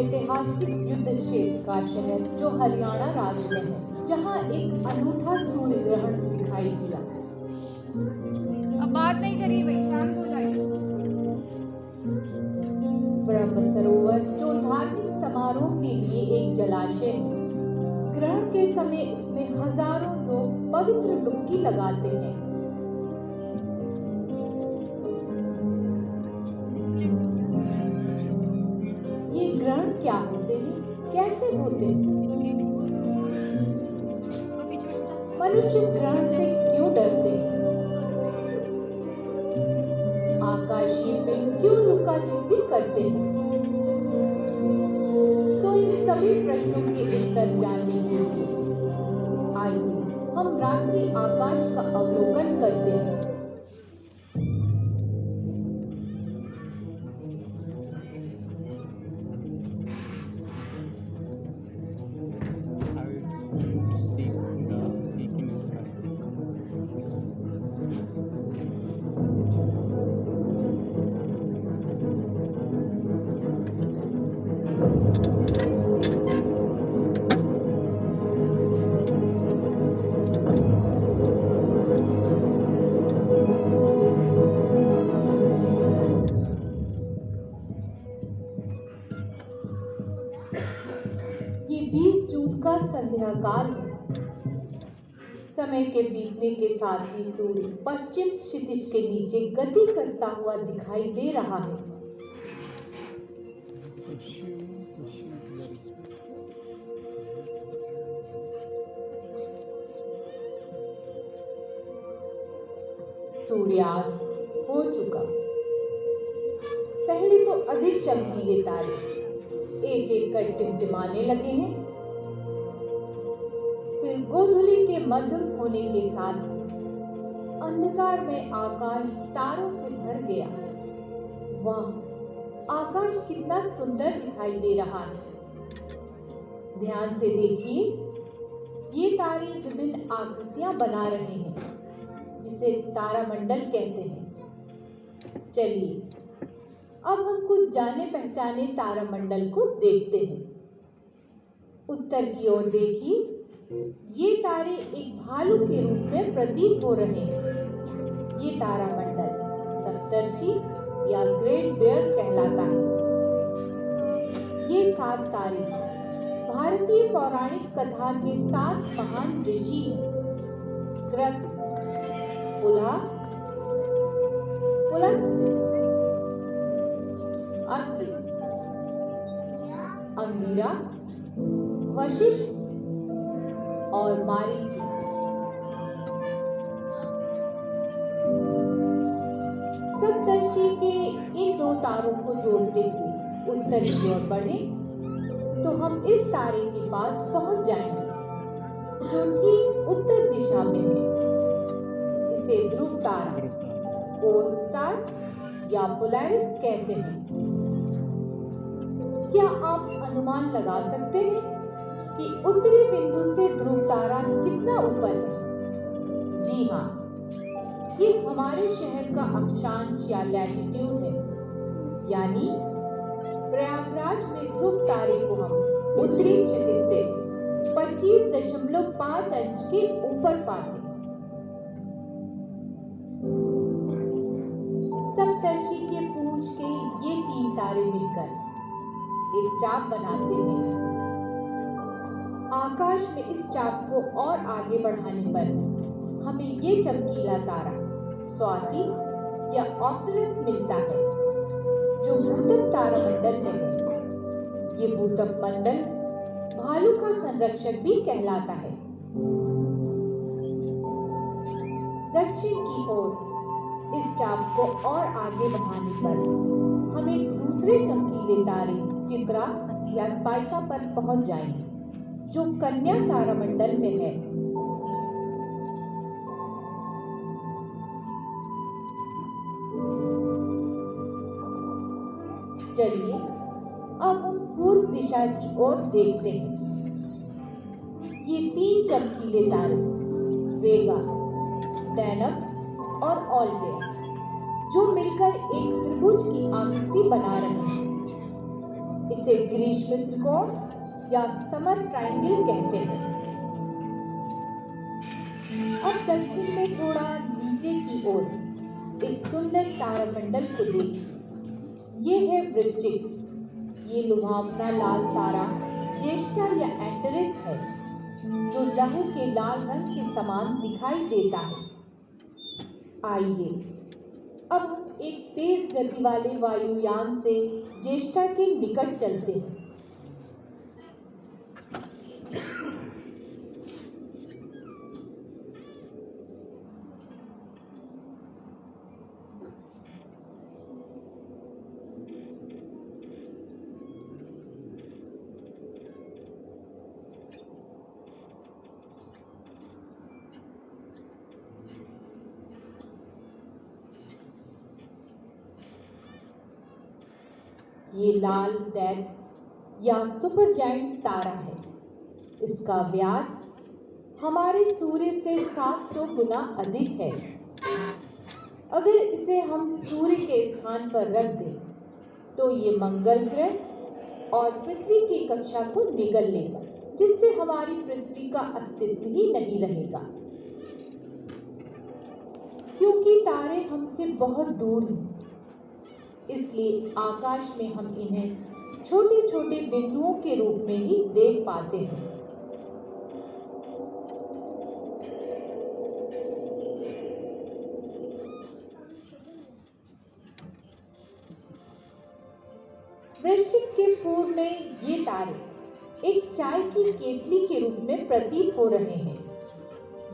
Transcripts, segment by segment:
ऐतिहासिक युद्ध क्षेत्र का शहर जो हरियाणा राज्य में है, जहां एक अनूठा सूर्य ग्रहण दिखाई दिया। अब बात नहीं करिए भाई, शांत हो जाइए। ब्रह्म सरोवर जो धार्मिक समारोह के लिए एक जलाशय है, ग्रहण के समय उसमें हजारों लोग पवित्र डुबकी लगाते हैं। ये ग्रहण क्या होते हैं, कैसे होते हैं? मनुष्य ग्रहण से क्यों डरते हैं? आकाशीय पिंड क्यों लुका छिपी करते हैं? तो इन सभी प्रश्नों के उत्तर जानने के लिए आइए हम रात्रि आकाश का अवलोकन करते हैं। ये 20 जून का संध्या काल है। समय के बीतने के साथ ही सूर्य पश्चिम क्षितिज के नीचे गति करता हुआ दिखाई दे रहा है। सूर्यास्त हो चुका। पहले तो अधिक चमकीले तारे एक एक कर टिमटिमाने लगे हैं। फिर गोधूली के मध्यम होने के साथ अंधकार में आकाश तारों से भर गया। वाह, आकाश कितना सुंदर दिखाई दे रहा है। ध्यान से देखिए, ये तारे विभिन्न आकृतियां बना रहे हैं, जिसे तारामंडल कहते हैं। चलिए अब हम कुछ जाने पहचाने तारामंडल को देखते हैं। उत्तर की ओर देखिए, ये तारे एक भालू के रूप में प्रतीत हो रहे हैं। ये तारामंडल सप्तर्षि या ग्रेट बेयर कहलाता है। ये 7 तारे भारतीय पौराणिक कथा के 7 महान ऋषि हैं। कृत, पुलह, पुलस्त्य, अत्रि, अंगिरा, वशिष्ठ और मारीच। सप्तर्षि के इन 2 तारों को जोड़ते हुए उत्तर की ओर बढ़े तो हम इस तारे के पास पहुंच जाएंगे, जो ठीक उत्तर दिशा में है। इसे ध्रुव तारा, पोल स्टार या पोलैरिस कहते हैं। क्या आप अनुमान लगा सकते हैं कि उत्तरी बिंदु से ध्रुव तारा कितना ऊपर है? जी हाँ, ये हमारे शहर का अक्षांश या लैटिट्यूड है। यानी प्रयागराज में ध्रुव तारे को हम उत्तरी क्षितिज से 25.5 अंश के ऊपर पाते हैं। सप्तर्षि के पूंछ के ये 3 तारे मिलकर एक चाप बनाते हैं। आकाश में इस चाप को और आगे बढ़ाने पर हमें ये चमकीला तारा स्वाति या ऑक्टरस मिलता है, जो भूतप तारामंडल में है। ये भूतप मंडल भालू का संरक्षक भी कहलाता है। दक्षिण की ओर इस चाप को और आगे बढ़ाने पर हम एक दूसरे चमकीले तारे चित्रा या स्पाइका पर पहुंच जाएंगे, जो कन्या तारामंडल में है। चलिए अब हम पूर्व दिशा की ओर देखते हैं। ये 3 चमकीले तारे वेगा, डैनब और ऑल्टेयर, जो मिलकर एक त्रिभुज की आकृति बना रहे हैं। इसे ग्रीष्म त्रिकोण या समर ट्रायंगल कहते हैं। अब दक्षिण में थोड़ा नीचे की ओर इस सुंदर तारामंडल को देखिए। ये है वृश्चिक। ये लुभावना लाल तारा ज्येष्ठा या एंटेरिस है, जो लहू के लाल रंग के समान दिखाई देता है। आइए अब हम एक तेज गति वाले वायुयान से ज्येष्ठा के निकट चलते हैं। ये लाल दैत्य या सुपर जायंट तारा है। इसका व्यास हमारे सूर्य से 700 गुना अधिक है। अगर इसे हम सूर्य के स्थान पर रख दें तो ये मंगल ग्रह और पृथ्वी की कक्षा को निगल लेगा, जिससे हमारी पृथ्वी का अस्तित्व ही नहीं रहेगा। क्योंकि तारे हमसे बहुत दूर हैं, इसलिए आकाश में हम इन्हें छोटे छोटे बिंदुओं के रूप में ही देख पाते हैं। वृश्चिक के पूर्व में ये तारे एक चाय की केतली के रूप में प्रतीत हो रहे हैं।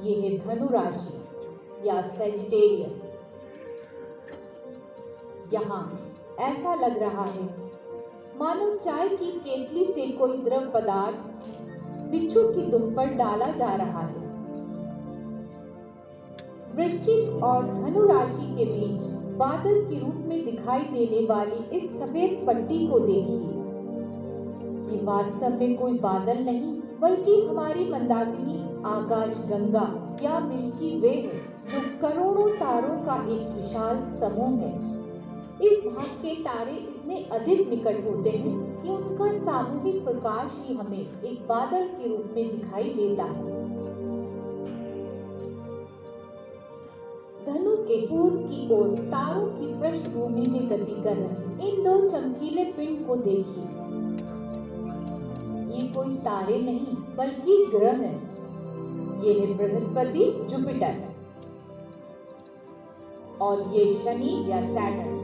ये है धनु राशि या सेजिटेरियस। यहाँ ऐसा लग रहा है मानो चाय की केतली से कोई द्रव पदार्थ बिच्छू की दुम पर डाला जा रहा है। वृश्चिक और धनु राशि के बीच बादल के रूप में दिखाई देने वाली इस सफेद पट्टी को देखिए। ये वास्तव में कोई बादल नहीं, बल्कि हमारी मंदाकिनी आकाश गंगा या मिल्की वे है, जो करोड़ों तारों का एक विशाल समूह है। इस भाग के तारे इतने अधिक निकट होते हैं कि उनका सामूहिक प्रकाश ही हमें एक बादल के रूप में दिखाई देता है। धनु के पूर्व की ओर तारों की पृष्ठभूमि में गति कर रहे इन दो चमकीले पिंड को देखिए। ये कोई तारे नहीं, बल्कि ग्रह हैं। ये है बृहस्पति, जुपिटर, और ये शनि या सैटर्न।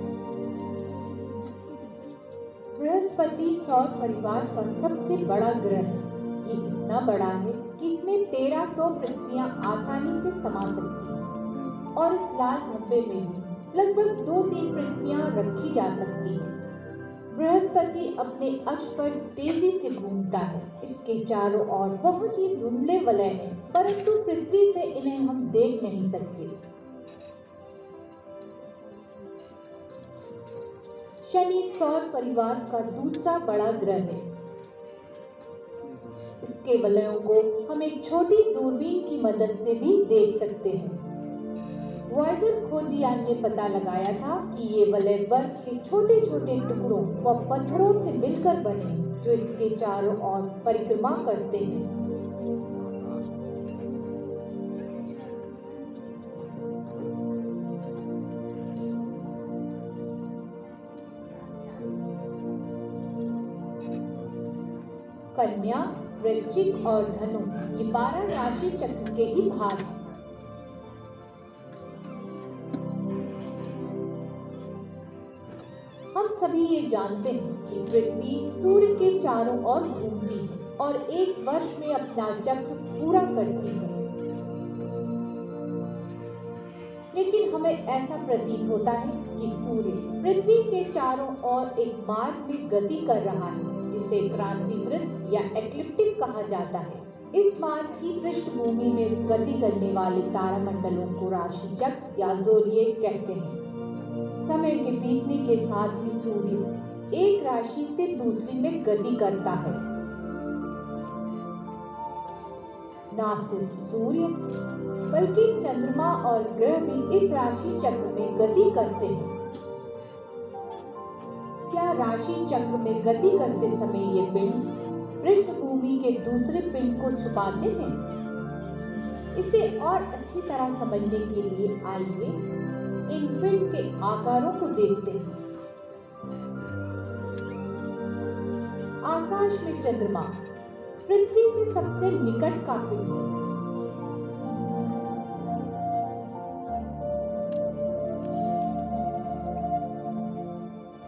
बृहस्पति सौर परिवार का सबसे बड़ा ग्रह है। ये इतना बड़ा है कि इसमें 1300 पृथ्वियां आसानी से समा सकती हैं, और इस लाल धब्बे में भी लगभग 2-3 पृथ्वियां रखी जा सकती हैं। बृहस्पति अपने अक्ष पर तेजी से घूमता है। इसके चारों ओर बहुत ही धुंधले वलय हैं, परंतु पृथ्वी से इन्हें हम देख नहीं सकते। शनि सौर परिवार का दूसरा बड़ा ग्रह है। इसके वलयों को हम एक छोटी दूरबीन की मदद से भी देख सकते हैं। वॉयेजर खोजयान ने पता लगाया था कि ये वलय बर्फ के छोटे छोटे टुकड़ों व पत्थरों से मिलकर बने, जो इसके चारों ओर परिक्रमा करते हैं। कन्या, वृश्चिक और धनु ये 12 राशि चक्र के ही भाग हैं। हम सभी ये जानते हैं कि पृथ्वी सूर्य के चारों ओर घूमती है और एक वर्ष में अपना चक्र पूरा करती है। लेकिन हमें ऐसा प्रतीत होता है कि सूर्य पृथ्वी के चारों ओर एक मार्ग में गति कर रहा है, जिसे क्रांतिवृत्त या एक्लिप्टिक कहा जाता है। इस मार्ग की पृष्ठभूमि में गति करने वाले तारामंडलों को राशि चक्र या ज़ोडिएक कहते हैं। समय के बीतने के साथ ही सूर्य एक राशि से दूसरी में गति करता है। न सिर्फ सूर्य बल्कि चंद्रमा और ग्रह भी इस राशि चक्र में गति करते हैं। क्या राशि चक्र में गति करते समय ये पिंड पृष्ठभूमि के दूसरे पिंड को छुपाते हैं? इसे और अच्छी तरह समझने के लिए आइए इन पिंड के आकारों को देखते हैं। आकाश में चंद्रमा पृथ्वी से सबसे निकट का पिंड है।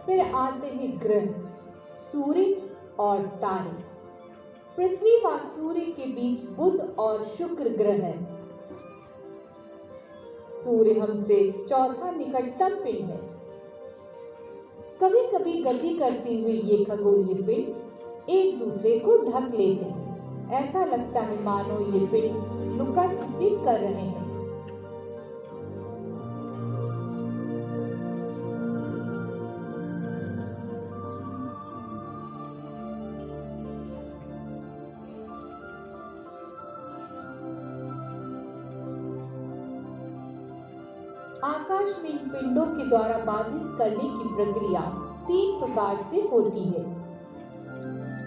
फिर आते हैं ग्रह, सूर्य और तारे। पृथ्वी व सूर्य के बीच बुध और शुक्र ग्रह है। सूर्य हमसे चौथा निकटतम पिंड है। कभी कभी गति करती हुई ये खगोलीय पिंड एक दूसरे को ढक लेते हैं। ऐसा लगता है मानो ये पिंड लुका छिपी कर रहे हैं। आकाश में इन पिंडों के द्वारा बाधित करने की प्रक्रिया 3 प्रकार से होती है।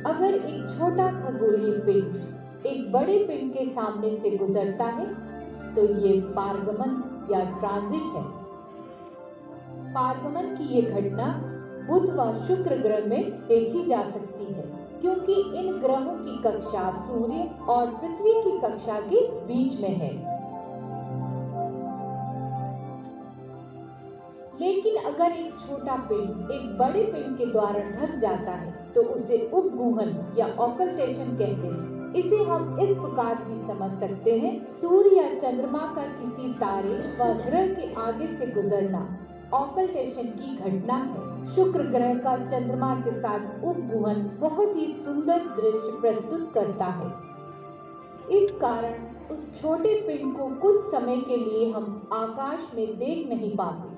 अगर एक छोटा खगोलीय पिंड एक बड़े पिंड के सामने से गुजरता है तो ये पारगमन या ट्रांजिट है। पारगमन की ये घटना बुध व शुक्र ग्रह में देखी जा सकती है, क्योंकि इन ग्रहों की कक्षा सूर्य और पृथ्वी की कक्षा के बीच में है। लेकिन अगर एक छोटा पिंड एक बड़े पिंड के द्वारा ढक जाता है तो उसे उपगूहन या ऑकल्टेशन कहते हैं। इसे हम इस प्रकार भी समझ सकते हैं, सूर्य या चंद्रमा का किसी तारे व ग्रह के आगे से गुजरना ऑकल्टेशन की घटना है। शुक्र ग्रह का चंद्रमा के साथ उपगूहन बहुत ही सुंदर दृश्य प्रस्तुत करता है। इस कारण उस छोटे पिंड को कुछ समय के लिए हम आकाश में देख नहीं पाते।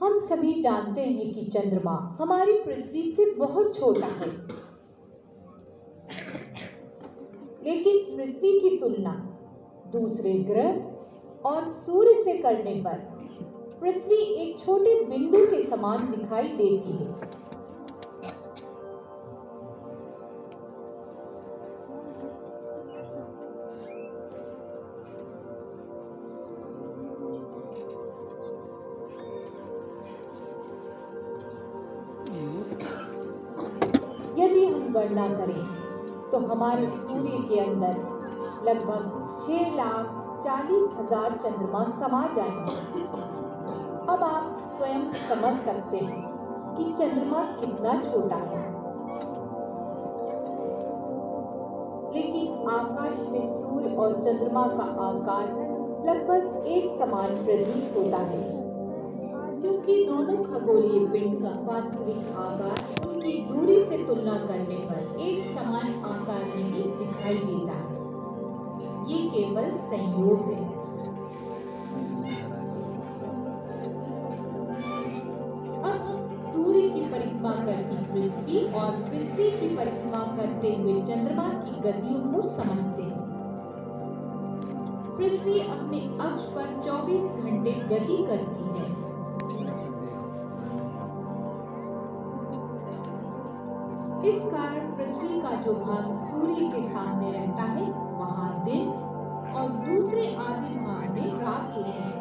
हम सभी जानते हैं कि चंद्रमा हमारी पृथ्वी से बहुत छोटा है, लेकिन पृथ्वी की तुलना दूसरे ग्रह और सूर्य से करने पर पृथ्वी एक छोटे बिंदु के समान दिखाई देती है। यदि हम गणना करें तो हमारे सूर्य के अंदर लगभग 6,40,000 चंद्रमा समा जाएंगे। अब आप स्वयं समझ सकते हैं कि चंद्रमा कितना छोटा है। लेकिन आकाश में सूर्य और चंद्रमा का आकार लगभग एक समान प्रतीत होता है, क्योंकि दोनों खगोलीय पिंड का वास्तविक आकार उनकी दूरी से तुलना करने पर एक समान आकार में ही दिखाई देता है। ये केवल संयोग है। अब हम सूर्य की परिक्रमा करती पृथ्वी और पृथ्वी की परिक्रमा करते हुए चंद्रमा की गतियों को समझते हैं। पृथ्वी अपने अक्ष पर 24 घंटे गति करती है। इस कारण पृथ्वी का जो भाग सूर्य के सामने रहता है वहां दिन और दूसरे आधे भाग में रात होती है।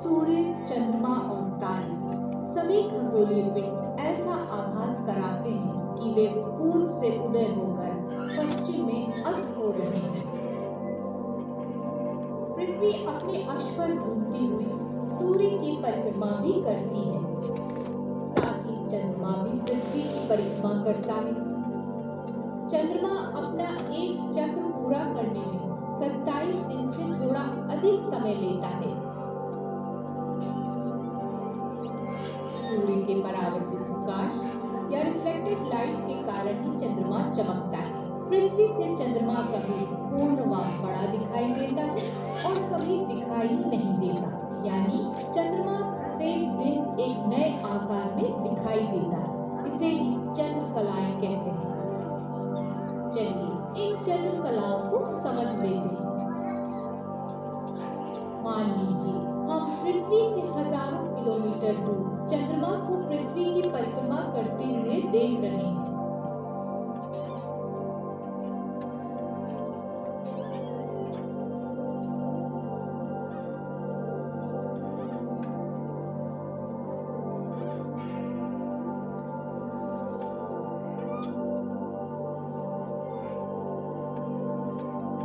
सूर्य, चंद्रमा और तारे सभी खगोलीय पिंड ऐसा आभास कराते हैं कि वे पूर्व से उदय होकर पश्चिम में अस्त हो रहे हैं। पृथ्वी अपने अक्ष पर घूमती हुई सूर्य की परिक्रमा भी करती है, साथ ही चंद्रमा भी पृथ्वी की परिक्रमा करता है। चंद्रमा अपना एक चक्र पूरा करने में 27 दिन से थोड़ा अधिक समय लेता है। सूर्य के परावर्तित प्रकाश या रिफ्लेक्टेड लाइट के कारण ही चंद्रमा चमकता है। पृथ्वी से चंद्रमा कभी पूर्ण व बड़ा दिखाई देता है और कभी दिखाई नहीं देता, यानी चंद्रमा प्रत्येक दिन एक नए कलाओं को समझ लेते हैं। मान लीजिए हम पृथ्वी से हजारों किलोमीटर दूर चंद्रमा को पृथ्वी की परिक्रमा करते हुए देख रहे हैं।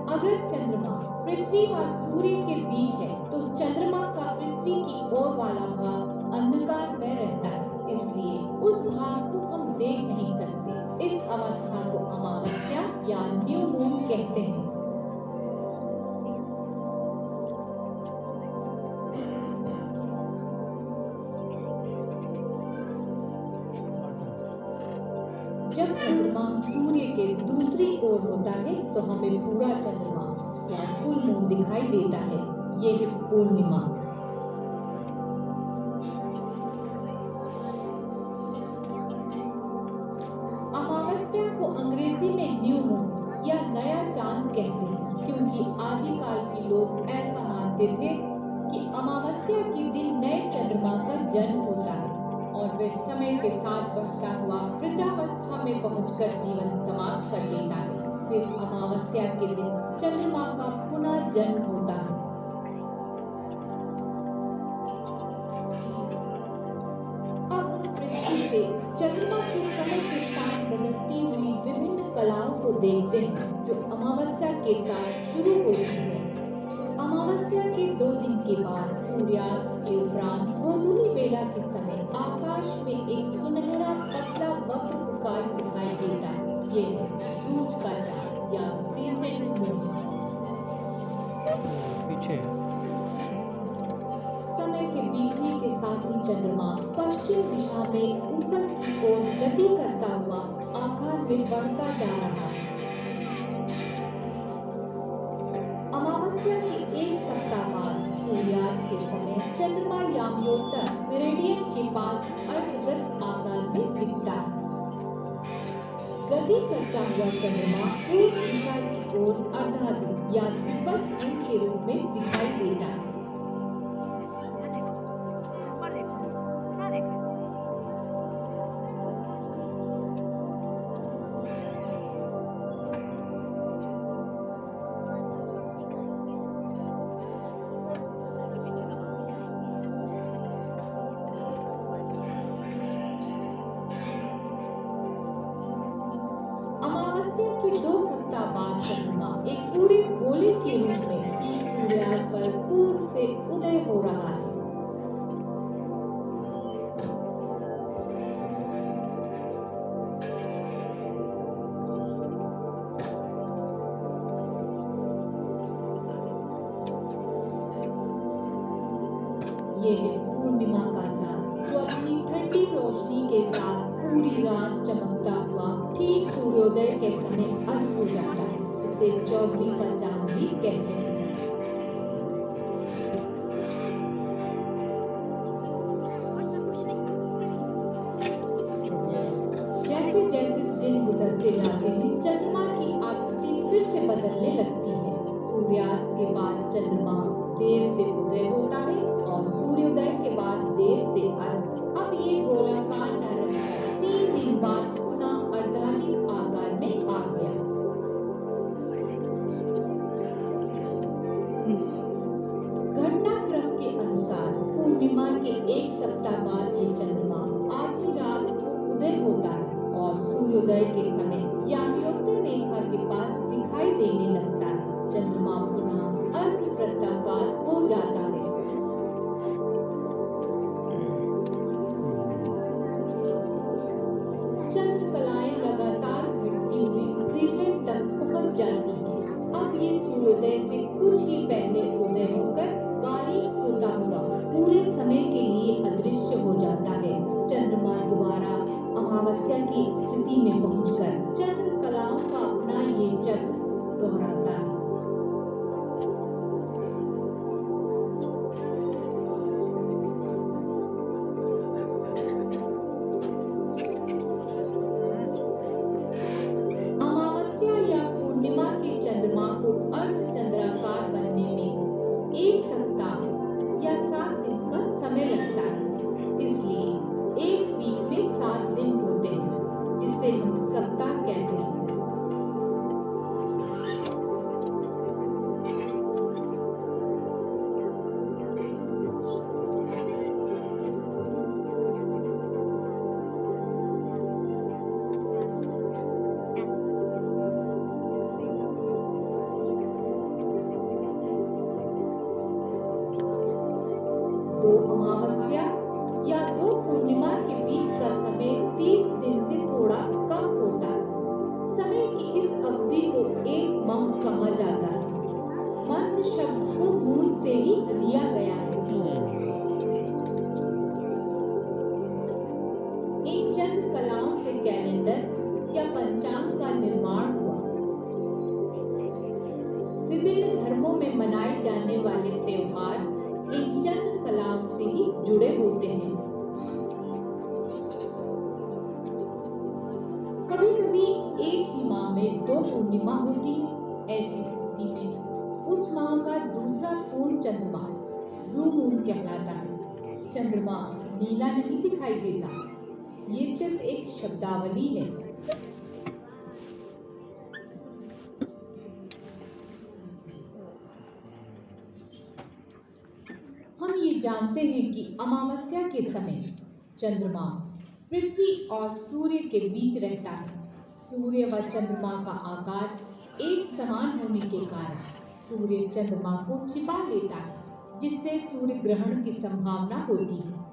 अगर चंद्रमा पृथ्वी व सूर्य के बीच है तो चंद्रमा का पृथ्वी की ओर वाला भाग अंधकार में रहता है, इसलिए उस भाग को हम देख नहीं सकते। इस अवस्था को अमावस्या या न्यू मून कहते हैं। जब चंद्रमा सूर्य के दूसरी ओर होता है तो हमें पूरा चंद्रमा या फुल मून दिखाई देता है। ये है पूर्णिमा। अमावस्या को अंग्रेजी में न्यू मून या नया चांद कहते हैं, क्योंकि आदिकाल के लोग ऐसा मानते थे कि अमावस्या के दिन नए चंद्रमा का जन्म होता है और वे समय के साथ बढ़ता हुआ वृद्धावस्था में पहुंचकर जीवन समाप्त कर देता है। फिर अमावस्या के दिन चंद्रमा का पुनः जन्म होता है। अब पृथ्वी से चंद्रमा के समय के साथ बदलती हुई विभिन्न कलाओं को देखते हैं जो अमावस्या के साथ शुरू होती है। अमावस्या के 2 दिन के बाद सूर्यास्त के उपरांत गोधूली बेला के समय आकाश में एक सुनहरा पतला वक्र प्रकाश दिखाई देता है। ये है सूरज का चांद या क्रिसेंट मून। पीछे समय के बीतने के साथ ही चंद्रमा पश्चिम दिशा में ऊपर की ओर गति करता हुआ आकाश में बढ़ता जा रहा है। अमावस्या के 1 सप्ताह बाद सूर्यास्त के समय चंद्रमा याम्योत्तर मेरिडियन के पास अर्धवृत्त आकार में दिखता है। गति करता हुआ चंद्रमा पूर्व दिशा की ओर अर्धाधिक या दिवस दिन के रूप में दिखाई देता है। ऊपर देखो, क्या देख रहे हो? ऐसे पीछे दबा। अमावस्या के 2 सप्ताह बाद चंद्रमा एक पूरे गोले के रूप में ठीक सूर्यास्त पर पूर्व से उदय हो रहा है। ये है पूर्णिमा का चांद जो अपनी ठंडी रोशनी के साथ पूरी रात चमकता हुआ ठीक सूर्योदय के समय अस्त हो जाता है। इसे चौधरी का चांद भी कहते हैं। बस कुछ नहीं। जैसे जैसे दिन गुजरते जाते हैं चंद्रमा की आकृति फिर से बदलने लगती है। सूर्यास्त के बाद चंद्रमा देर से उदय होता है और सूर्योदय के बाद देर से अस्त। अब ये गोलाकार न रहकर 3 दिन बाद पुनः अर्धाधिक आकार में आ गया। घटनाक्रम के अनुसार पूर्णिमा के 1 सप्ताह बाद ये चंद्रमा आधी रात को उदय होता है और सूर्योदय के समय याम्योत्तर रेखा के पास दिखाई देने लगता है। चंद्रमा पुनः अर्धवृत्ताकार हो जाता है। चंद्रकलाएं लगातार घटती हुई क्रिसेंट तक पहुंच जाती हैं। अब ये सूर्योदय से कुछ ही पहले उदय होकर बारीक होता हुआ पूरे समय के लिए अदृश्य हो जाता है। चंद्रमा दोबारा अमावस्या की स्थिति में पहुंचकर चंद्रकलाओं का अपना ये चक्र दोहराता है। अमावस्या या पूर्णिमा के चंद्रमा दो अमावस्या या दो पूर्णिमा के बीच का समय 30 दिन से थोड़ा कम होता है। समय की इस अवधि को एक माह कहा जाता है। मंथ शब्द को मून से ही लिया गया है। इन चंद्र कलाओं से कैलेंडर या पंचांग का निर्माण हुआ। विभिन्न धर्मों में मनाए जाने वाले त्योहार इन चंद्र कलाओं से ही जुड़े होते हैं। कभी कभी एक ही माह में दो पूर्णिमा होती है। ऐसी स्थिति में उस माह का दूसरा पूर्ण चंद्रमा ब्लू मून कहलाता है। चंद्रमा नीला नहीं दिखाई देता, ये सिर्फ एक शब्दावली है। हम ये जानते हैं कि अमावस्या के समय चंद्रमा पृथ्वी और सूर्य के बीच रहता है। सूर्य व चंद्रमा का आकार एक समान होने के कारण सूर्य चंद्रमा को छिपा लेता है, जिससे सूर्य ग्रहण की संभावना होती है।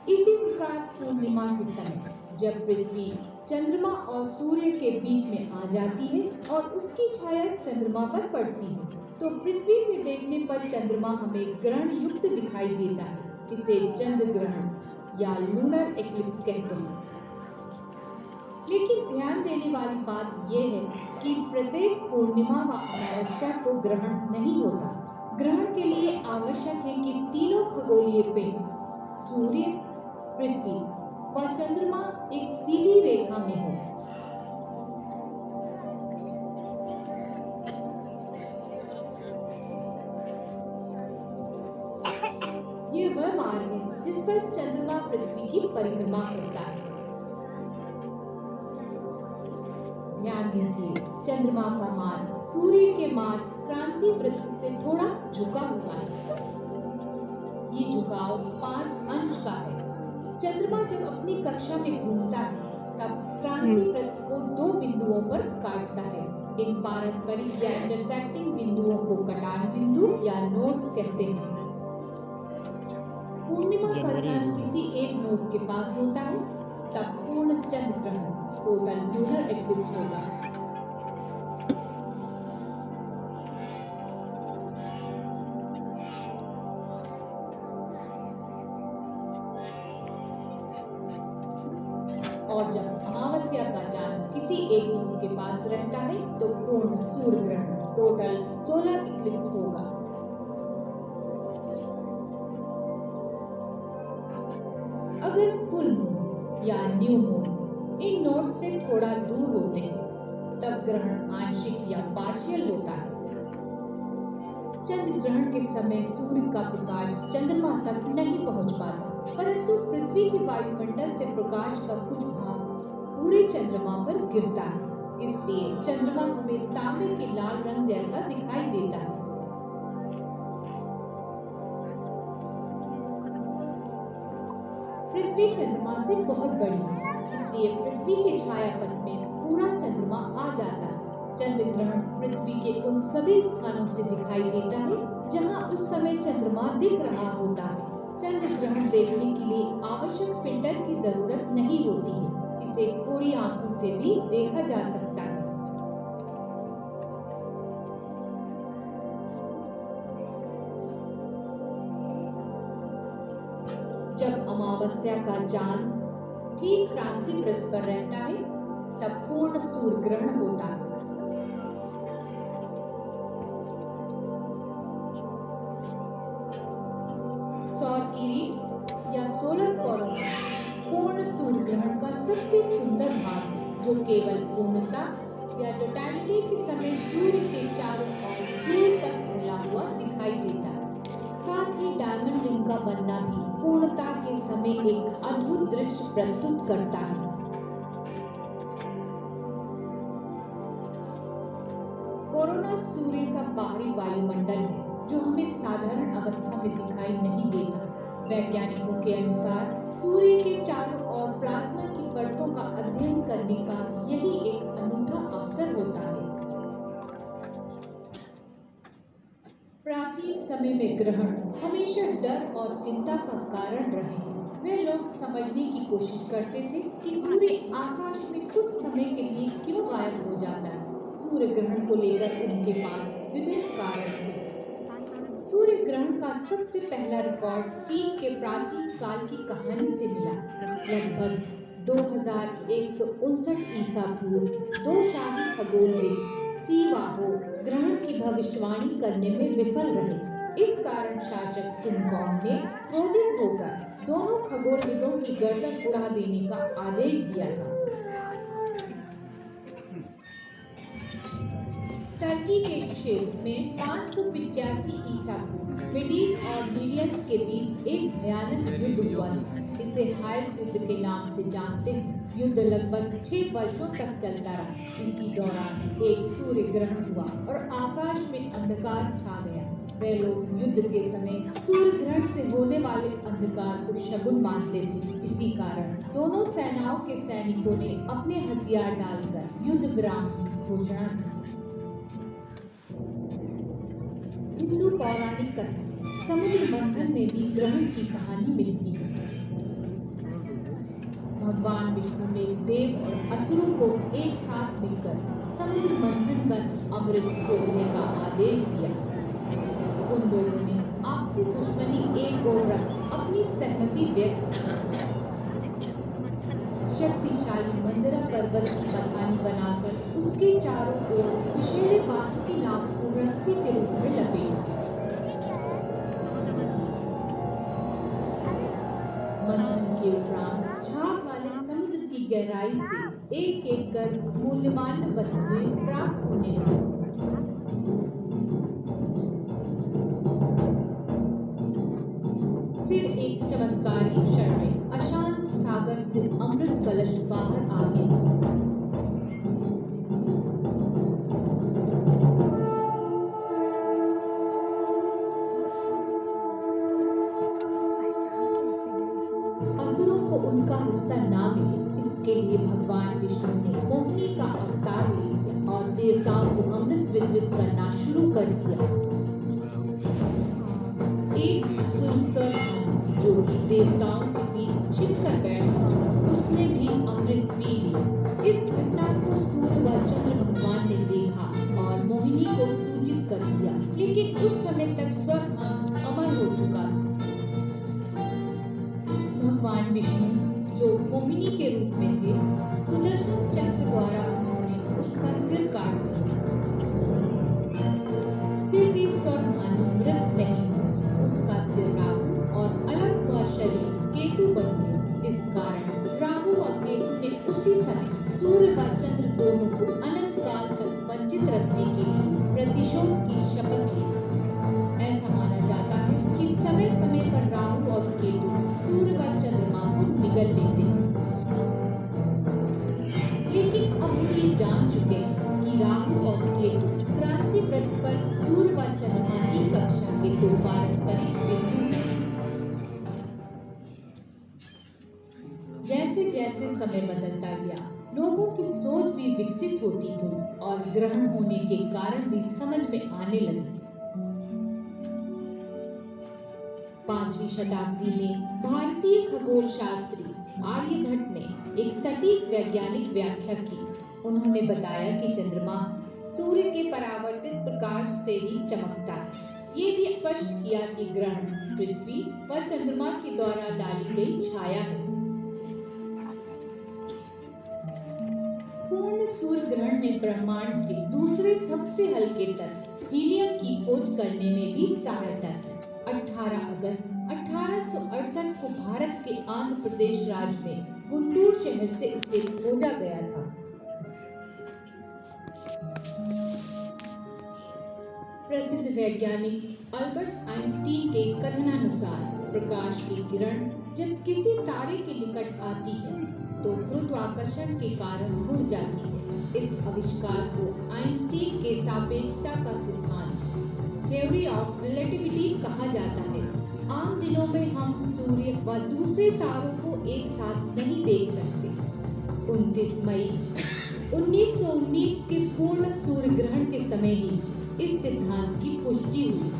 इसी प्रकार पूर्णिमा के समय जब पृथ्वी चंद्रमा और सूर्य के बीच में आ जाती है और उसकी छाया चंद्रमा पर पड़ती है, तो पृथ्वी से देखने पर चंद्रमा हमें ग्रहण युक्त दिखाई देता है। इसे चंद्र ग्रहण या लूनर एक्लिप्स कहते हैं। लेकिन ध्यान देने वाली बात यह है कि प्रत्येक पूर्णिमा व अमावस्या को ग्रहण नहीं होता। ग्रहण के लिए आवश्यक है कि तीनों खगोलीय पिंड सूर्य, पृथ्वी व चंद्रमा एक सीधी रेखा में हो। ये वह मार्ग है जिस पर चंद्रमा पृथ्वी की परिक्रमा करता है। ध्यान दीजिए, चंद्रमा का मार्ग सूर्य के मार्ग क्रांति वृत्त से थोड़ा झुका हुआ है। ये झुकाव 5 अंश का है। चंद्रमा जब अपनी कक्षा में घूमता है तब क्रांति वृत्त को 2 बिंदुओं पर काटता है। इन पारस्परिक या इंटरसेक्टिंग बिंदुओं को कटान बिंदु या नोड कहते हैं। पूर्णिमा का चांद किसी एक नोड के पास होता है तब पूर्ण चंद्र ग्रहण टोटल लूनर एक्लिप्स होगा। और जब अमावस्या का चांद किसी एक नोड के पास रहता है तो पूर्ण सूर्य ग्रहण टोटल सोलर इक्लिप्स होगा। अगर फुल मून या न्यू मून इन नोड से थोड़ा दूर होते हैं तब ग्रहण आंशिक या पार्शियल होता है। चंद्र ग्रहण के समय सूर्य का प्रकाश चंद्रमा तक नहीं पहुंच पाता, परंतु पृथ्वी के वायुमंडल से प्रकाश का कुछ भाग पूरे चंद्रमा पर गिरता है। इसलिए चंद्रमा हमें तांबे के लाल रंग जैसा दिखाई देता है। पृथ्वी चंद्रमा से बहुत बड़ी है, इसलिए पृथ्वी के छायापथ में पूरा चंद्रमा आ जाता है। चंद्र ग्रहण पृथ्वी के उन सभी स्थानों से दिखाई देता है जहां उस समय चंद्रमा दिख रहा होता है। चंद्र ग्रहण देखने के लिए आवश्यक फिल्टर की जरूरत नहीं होती है। इसे कोरी आंखों से भी देखा जा सकता है। जब अमावस्या का चांद ठीक क्रांति वृत्त पर रहता है तब पूर्ण सूर्य ग्रहण होता है। सौर किरीट या सोलर कोरोना पूर्ण सूर्य ग्रहण का सबसे सुंदर भाग है, जो केवल पूर्णता या टोटैलिटी के समय सूर्य के चारों ओर दूर तक फैला हुआ दिखाई देता है। साथ ही डायमंड रिंग का बनना भी पूर्णता के समय एक अद्भुत दृश्य प्रस्तुत करता है। कोरोना सूर्य का बाहरी वायुमंडल है जो हमें साधारण अवस्था में दिखाई नहीं देता। वैज्ञानिकों के अनुसार सूर्य के चारों ओर प्लाज्मा की परतों का अध्ययन करने का यही एक अनूठा अवसर होता है। ग्रहण हमेशा डर और चिंता का कारण रहे हैं। वे लोग समझने की कोशिश करते थे कि सूर्य आकाश में कुछ समय के लिए क्यों गायब हो जाता है। सूर्य ग्रहण को लेकर उनके पास विभिन्न कारण थे। सूर्य ग्रहण का सबसे पहला रिकॉर्ड चीन के प्राचीन काल की कहानी से मिला। लगभग 2159 ईसा पूर्व दो शाही खगोलविद सीवाहो ग्रहण की भविष्यवाणी करने में विफल रहे। इस कारण शासक किंगकॉन्ग ने क्रोधित होकर दोनों खगोलविदों की गर्दन उड़ा देने का आदेश दिया था। टर्की के क्षेत्र में 585 ईसा पूर्व मेडीज और मीडियंस के बीच एक भयानक युद्ध हुआ। इसे हाइल्स युद्ध के नाम से जानते हैं। युद्ध लगभग 6 वर्षों तक चलता रहा। इसी दौरान एक सूर्य ग्रहण हुआ और आकाश में अंधकार छा गया। वे लोग युद्ध के समय सूर्य ग्रहण से होने वाले अंधकार को शगुन मानते थे। इसी कारण दोनों सेनाओं के सैनिकों ने अपने हथियार डालकर युद्ध विराम की घोषणा की। हिंदू पौराणिक कथा समुद्र मंथन में भी ग्रहण की कहानी मिलती है। भगवान विष्णु ने देव और असुरों को एक साथ मिलकर समुद्र मंथन कर अमृत खोजने का आदेश दिया। उन लोगों ने आपसी दुश्मनी एक ओर रख अपनी सहमति व्यक्त की। शक्तिशाली मंदरा पर्वत की कहानी बनाकर उसके चारों ओर विषैले बासुकी नाग को रस्सी के रूप में लपेटा। मंथन के उपरांत झाग वाले समुद्र की गहराई से एक एक कर मूल्यवान वस्तुएं प्राप्त होने लगी। फिर एक चमत्कारी क्षण में अशांत सागर से अमृत कलश बाहर आ गया। असुरों को उनका हिस्सा ना मिले, इसके लिए भगवान विष्णु ने मोहिनी का अवतार ले लिया और देवताओं को अमृत वितरित करना शुरू कर दिया। एक असुर जो कि देवताओं के बीच छिपकर बैठा, उसने भी अमृत पी लिया। इस घटना को सूर्य व चंद्र भगवान ने देखा और मोहिनी को सूचित कर दिया, लेकिन उस समय तक स्वर्ग अमर हो चुका था। भगवान विष्णु जो मोहिनी के रूप में थे, सुदर्शन चक्र द्वारा उन्होंने उसका सिर काट दिया। फिर भी स्वर्गभानु मृत नहीं हुआ। उसका सिर राहु और अलग हुआ शरीर केतु बन गया। इस कारण राहु और केतु ने उसी समय सूर्य व चंद्र दोनों को अनंत काल तक वंचित रखने के लिए प्रतिशोध की शपथ ली। ऐसा माना जाता है कि समय समय पर राहु और केतु सूर्य व चंद्रमा को निगल लेते हैं। लेकिन अब ये जान चुके हैं कि राहु और केतु क्रांति व्रत पर सूर्य व चंद्रमा की कक्षा के दो पारस्परिक बिंदु हैं। जैसे जैसे समय बदलता गया, लोगों की सोच भी विकसित होती गई और ग्रहण होने के कारण भी समझ में आने लगे। 5वीं शताब्दी में भारतीय खगोल शास्त्री आर्यभट्ट ने एक सटीक वैज्ञानिक व्याख्या की। उन्होंने बताया कि चंद्रमा सूर्य के परावर्तित प्रकाश से ही चमकता है। ये भी स्पष्ट किया कि ग्रहण पृथ्वी व चंद्रमा के द्वारा डाली गई छाया है। पूर्ण सूर्य ग्रहण ने ब्रह्मांड के दूसरे सबसे हल्के तत्व हीलियम की खोज करने में भी सहायता की। 18 अगस्त 1868 को भारत के आंध्र प्रदेश राज्य में गुंटूर शहर से इसे खोजा गया था। प्रसिद्ध वैज्ञानिक अल्बर्ट आइंस्टीन के कथनानुसार प्रकाश की किरण जब किसी तारे के निकट आती है तो गुरुत्वाकर्षण के कारण रुक जाती है। इस आविष्कार को आइंस्टीन के सापेक्षता का सिद्धांत थ्योरी ऑफ रिलेटिविटी कहा जाता है। आम दिनों में हम सूर्य व दूसरे तारों को एक साथ नहीं देख सकते। 29 मई 1919 के पूर्ण सूर्य ग्रहण के समय ही इस सिद्धांत की पुष्टि हुई।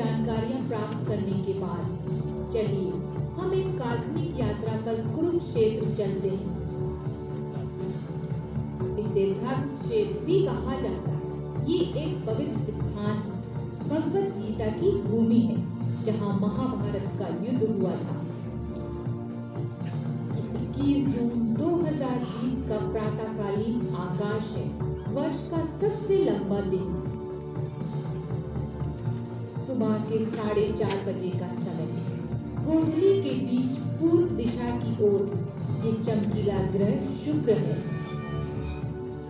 जानकारियां प्राप्त करने के बाद चलिए हम एक काल्पनिक यात्रा पर कुरुक्षेत्र चलते हैं। इसे धर्म क्षेत्र भी कहा जाता है। ये एक पवित्र स्थान है, भगवत गीता की भूमि है, जहाँ महाभारत का युद्ध हुआ था। 21 जून 2020 का प्रातःकालीन आकाश है, वर्ष का सबसे लंबा दिन। सुबह के 4:30 बजे का समय। गोधूली के बीच पूर्व दिशा की ओर ये चमकीला ग्रह शुक्र है।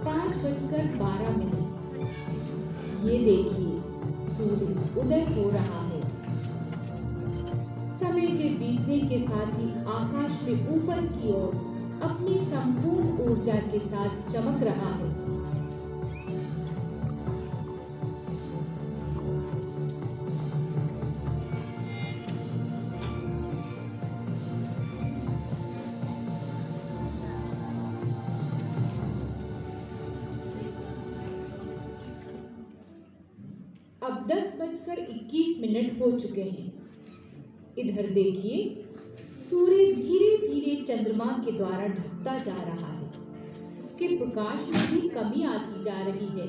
5:12। ये देखिए, सूर्य उदय हो रहा है। समय के बीतने के साथ ही आकाश में ऊपर की ओर अपनी संपूर्ण ऊर्जा के साथ चमक रहा है। अब 10:21 हो चुके हैं। इधर देखिए, सूर्य धीरे धीरे चंद्रमा के द्वारा ढकता जा रहा है। उसके प्रकाश में भी कमी आती जा रही है।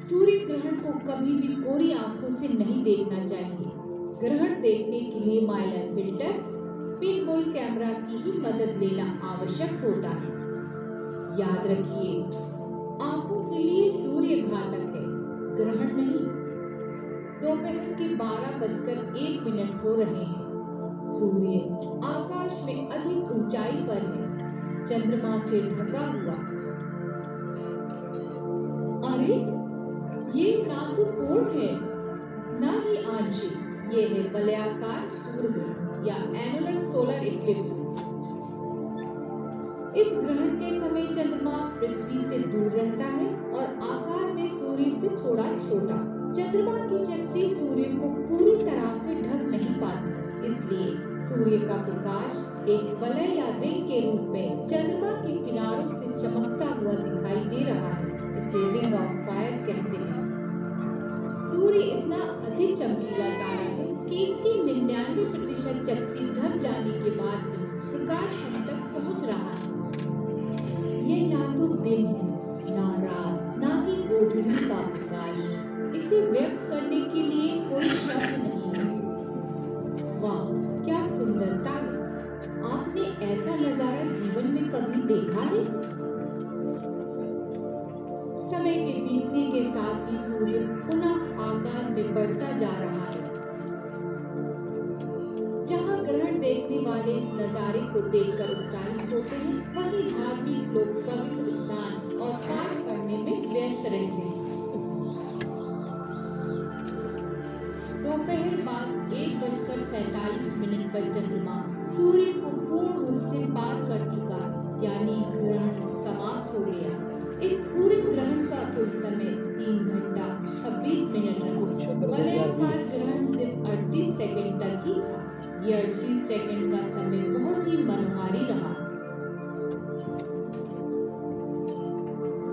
सूर्य ग्रहण को कभी भी कोरी आंखों से नहीं देखना चाहिए। ग्रहण देखने के लिए माइलर फिल्टर, पिनहोल कैमरा की ही मदद लेना आवश्यक होता है। याद रखिए, आंखों के लिए सूर्य घातक है, ग्रहण नहीं। दोपहर के 12:01 हो रहे हैं। सूर्य आकाश में अधिक ऊंचाई पर है, चंद्रमा से ढका हुआ। अरे, ये ना तो पूर्ण है, ना ही आंशिक। ये है वलयाकार सूर्य ग्रहण या एनुलर सोलर इक्लिप्स। इस ग्रहण के समय चंद्रमा पृथ्वी से दूर रहता है और आकार में सूर्य से थोड़ा छोटा। चंद्रमा की शक्ति सूर्य को पूरी तरह से ढक नहीं पाती, इसलिए सूर्य का प्रकाश एक वलय या रिंग के रूप में चंद्रमा के किनारों से चमकता हुआ दिखाई दे रहा है। इसे रिंग ऑफ फायर कहते हैं। सूर्य इतना अधिक चमकीला तारा है कि इसकी 99% शक्ति ढक जाने के बाद भी प्रकाश हम तक पहुंच रहा है। ये ना तो दिन है, ना रात, ना ही गोधूली का प्रकाश। इसे व्यक्त करने के लिए कोई शब्द नहीं है। वाह, क्या सुंदरता है! आपने ऐसा नजारा जीवन में कभी देखा है? समय के बीतने के साथ ही सूर्य पुनः आकाश में बढ़ता जा रहा है। जहाँ ग्रहण देखने वाले इस नजारे को देखकर उत्साहित होते हैं, वहीं धार्मिक लोग पवित्र स्नान और पाठ करने में व्यस्त रहते हैं। दोपहर बाद 1:47 पर चंद्रमा सूर्य को पूर्ण रूप से पार कर चुका, यानी ग्रहण समाप्त हो गया। इस पूरे ग्रहण का कुल समय 3 घंटा 26 मिनट रहा। वलयाकार ग्रहण सिर्फ 38 सेकंड तक ही था। ये 38 सेकंड का समय बहुत ही मनोहारी रहा।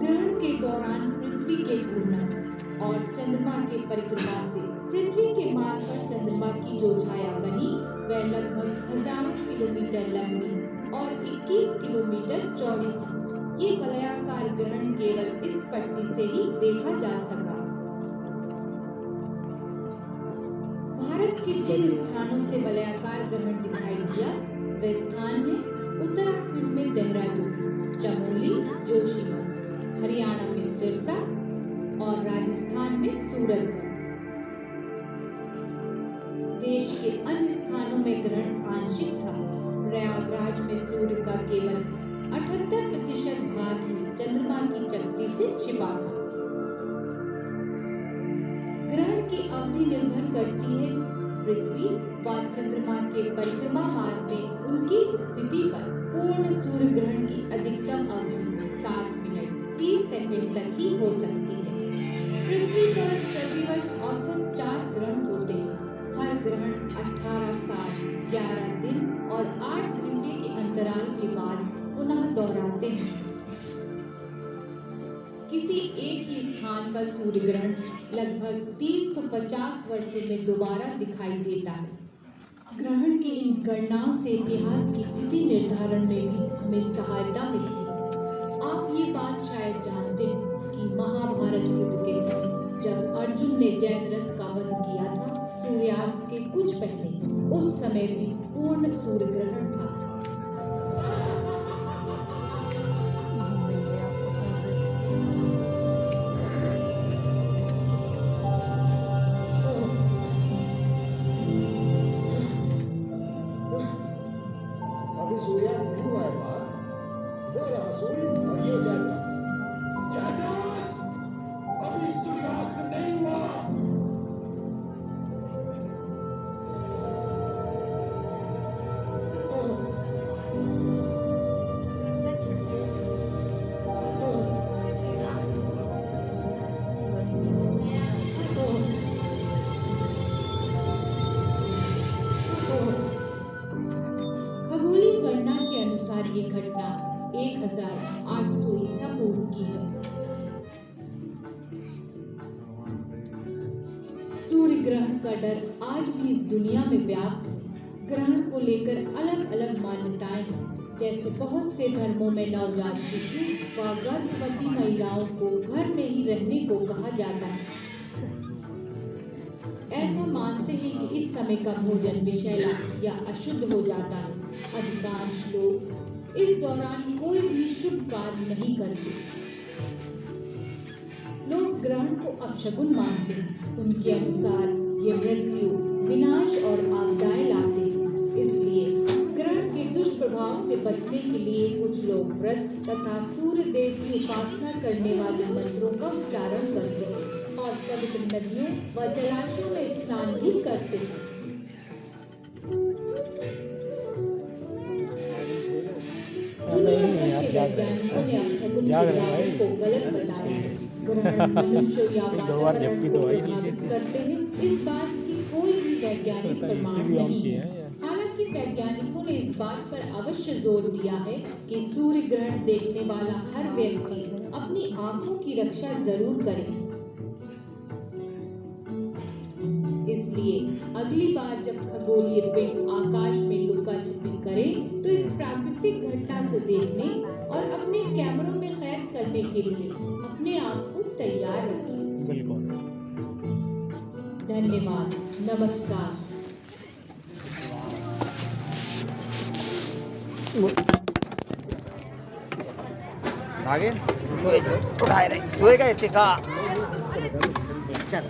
ग्रहण के दौरान पृथ्वी के घूर्णन और चंद्रमा के परिक्रमा से पृथ्वी के मार्ग पर चंद्रमा की जो छाया बनी, वह लगभग हजारों किलोमीटर लंबी और 21 किलोमीटर चौड़ी थी। ये वलयाकार ग्रहण केवल इस पट्टी से ही देखा जा सका। भारत के जिन स्थानों से वलयाकार ग्रहण दिखाई दिया, वे स्थान है उत्तराखंड में देहरादून, चमोली, जोशीमठ, हरियाणा में सिरसा और राजस्थान में सूरत। देश के अन्य स्थानों में ग्रहण आंशिक था। प्रयागराज में सूर्य का केवल 78% भाग ही चंद्रमा की शक्ति से छिपा था। ग्रहण की अवधि निर्भर करती है पृथ्वी व चंद्रमा के परिक्रमा मार्ग में उनकी स्थिति पर। पूर्ण सूर्य ग्रहण की अधिकतम अवधि 7 मिनट 30 सेकंड तक ही हो सकती है। पृथ्वी पर प्रतिवर्ष औसत 4 ग्रहण होते हैं। हर ग्रहण 18 साल 11 दिन और 8 घंटे के अंतराल के बाद पुनः दोहराते हैं। किसी एक ही स्थान का सूर्य ग्रहण लगभग 350 वर्षों में दोबारा दिखाई देता है। ग्रहण की इन गणनाओं से इतिहास की तिथि निर्धारण में भी हमें सहायता मिलती है। आप ये बात शायद जानते हैं कि महाभारत युद्ध के समय जब अर्जुन ने जयद्रथ का वध किया था, सूर्यास्त के कुछ पहले उस समय भी पूर्ण सूर्य ग्रहण था। अभी सूर्यास्त नहीं हुआ है बात। हो रहा सूर्य और ये जयद्रथ। जयद्रथ! अभी सूर्यास्त नहीं हुआ। खगोलीय गणना के अनुसार ये घटना 1800 ईसा पूर्व की है। सूर्य ग्रहण का डर आज भी इस दुनिया में व्याप्त है। ग्रहण को लेकर अलग अलग मान्यताएं हैं। जैसे बहुत से धर्मों में नवजात शिशु व गर्भवती महिलाओं को घर में ही रहने को कहा जाता है। ऐसा मानते हैं कि इस समय का भोजन विषैला या अशुद्ध हो जाता है। अधिकांश लोग इस दौरान कोई भी शुभ कार्य नहीं करते। लोग ग्रहण को अपशगुन मानते हैं। उनके अनुसार ये मृत्यु, विनाश और आपदाएं लाते हैं। इसलिए ग्रहण के दुष्प्रभाव से बचने के लिए कुछ लोग व्रत तथा सूर्य देव की उपासना करने वाले मंत्रों का उच्चारण करते हैं और पवित्र नदियों व जलाशयों में स्नान भी करते हैं। वैज्ञानिकों ने अपशगुन को गलत बताया है। ग्रहण मनुष्य या वातावरण को प्रभावित करते हैं, इस बात की कोई भी वैज्ञानिक प्रमाण नहीं है। हालांकि वैज्ञानिकों ने इस बात पर अवश्य जोर दिया है कि सूर्य ग्रहण देखने वाला हर व्यक्ति अपनी आंखों की रक्षा जरूर करे। इसलिए अगली बार जब खगोलीय पिंड आकाश में लुका छिपी करे तो इस प्राकृतिक घटना को देखने और अपने कैमरों में कैद करने के लिए अपने आप को तैयार रखें। बिल्कुल। धन्यवाद। नमस्कार। आगे उठाए रहे सोएगा इतने का चल